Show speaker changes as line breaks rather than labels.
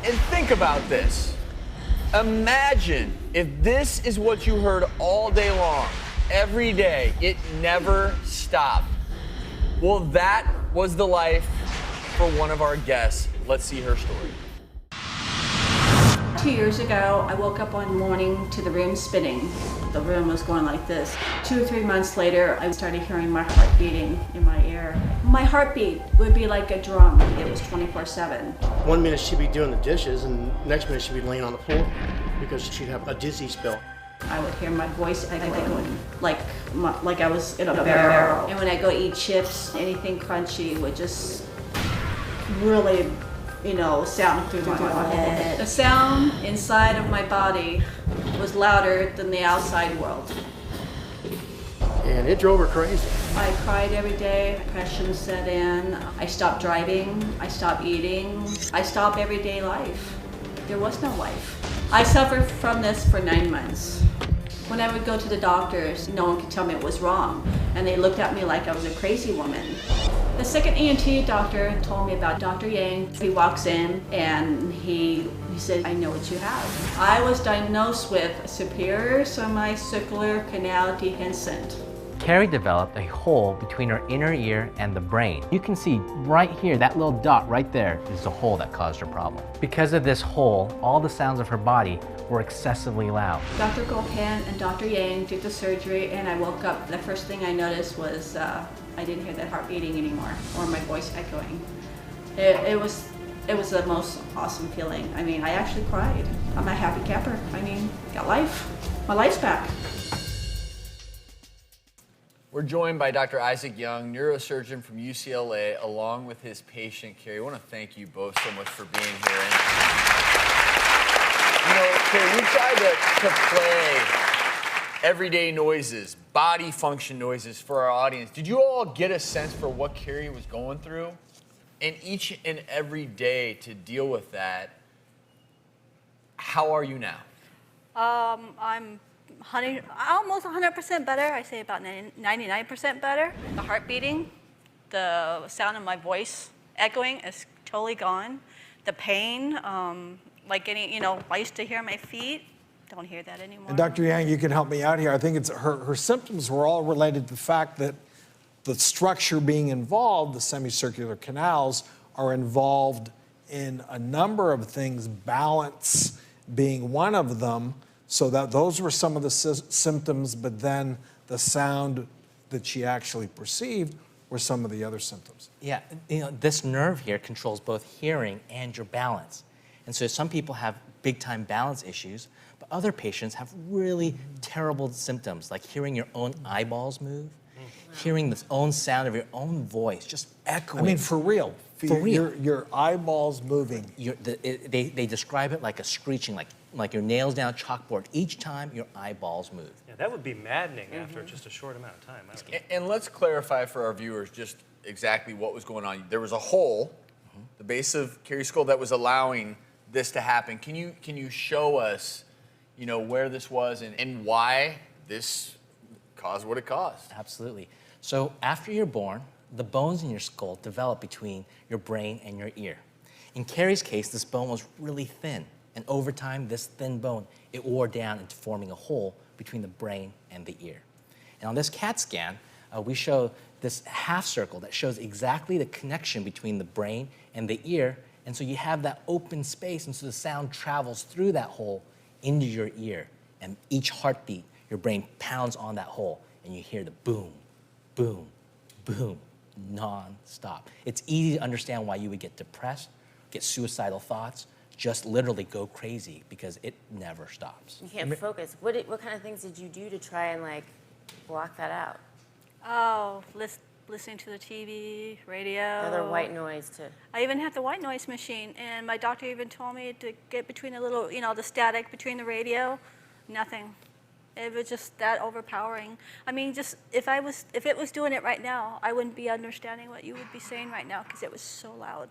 And think about this. Imagine if this is what you heard all day long, every day, it never stopped. Well, that was the life for one of our guests. Let's see her story.
2 years ago, I woke up one morning to the room spinning. The room was going like this. 2 or 3 months later, I started hearing my heart beating in my ear. My heartbeat would be like a drum. It was 24/7.
One minute she'd be doing the dishes, and the next minute she'd be laying on the floor because she'd have a dizzy spell.
I would hear my voice echoing like I was in a barrel. And when I go eat chips, anything crunchy would just really, sound through my head. The sound inside of my body was louder than the outside world.
And it drove her crazy.
I cried every day, depression set in, I stopped driving, I stopped eating, I stopped everyday life. There was no life. I suffered from this for 9 months. When I would go to the doctors, no one could tell me what was wrong, and they looked at me like I was a crazy woman. The second ENT doctor told me about Dr. Yang. He walks in and he said, "I know what you have." I was diagnosed with superior semicircular canal dehiscence.
Carrie developed a hole between her inner ear and the brain. You can see right here, that little dot right there is the hole that caused her problem. Because of this hole, all the sounds of her body were excessively loud.
Dr. Gopin and Dr. Yang did the surgery, and I woke up. The first thing I noticed was I didn't hear that heart beating anymore, or my voice echoing. It was the most awesome feeling. I mean, I actually cried. I'm a happy camper. I mean, got life. My life's back.
We're joined by Dr. Isaac Young, neurosurgeon from UCLA, along with his patient, Carrie. I want to thank you both so much for being here. And, Carrie, we tried to play everyday noises, body function noises for our audience. Did you all get a sense for what Carrie was going through? And each and every day to deal with that, how are you now?
I'm almost 100% better. I say about 99% better. The heart beating, the sound of my voice echoing is totally gone. The pain, like I used to hear my feet. Don't hear that anymore.
And Dr. Yang, you can help me out here. I think it's her symptoms were all related to the fact that the structure being involved, the semicircular canals, are involved in a number of things, balance being one of them. So that those were some of the symptoms, but then the sound that she actually perceived were some of the other symptoms.
Yeah, this nerve here controls both hearing and your balance. And so some people have big time balance issues, but other patients have really terrible symptoms, like hearing your own eyeballs move, hearing the own sound of your own voice, just echoing.
I mean, for real.
For real.
Your eyeballs moving.
They describe it like a screeching, like your nails down a chalkboard. Each time your eyeballs move.
Yeah, that would be maddening after just a short amount of time.
And let's clarify for our viewers just exactly what was going on. There was a hole, the base of Carrie's skull, that was allowing this to happen. Can you show us, where this was and why this caused what it caused?
Absolutely. So after you're born, the bones in your skull develop between your brain and your ear. In Carrie's case, this bone was really thin. And over time, this thin bone, it wore down into forming a hole between the brain and the ear. And on this CAT scan, we show this half circle that shows exactly the connection between the brain and the ear. And so you have that open space, and so the sound travels through that hole into your ear. And each heartbeat, your brain pounds on that hole, and you hear the boom, boom, boom, non-stop. It's easy to understand why you would get depressed, get suicidal thoughts, just literally go crazy because it never stops.
You can't focus. What kind of things did you do to try and block that out?
Oh, listening to the TV, radio.
Another white noise too.
I even had the white noise machine, and my doctor even told me to get between the little, the static between the radio. Nothing. It was just that overpowering. I mean, just if it was doing it right now, I wouldn't be understanding what you would be saying right now because it was so loud.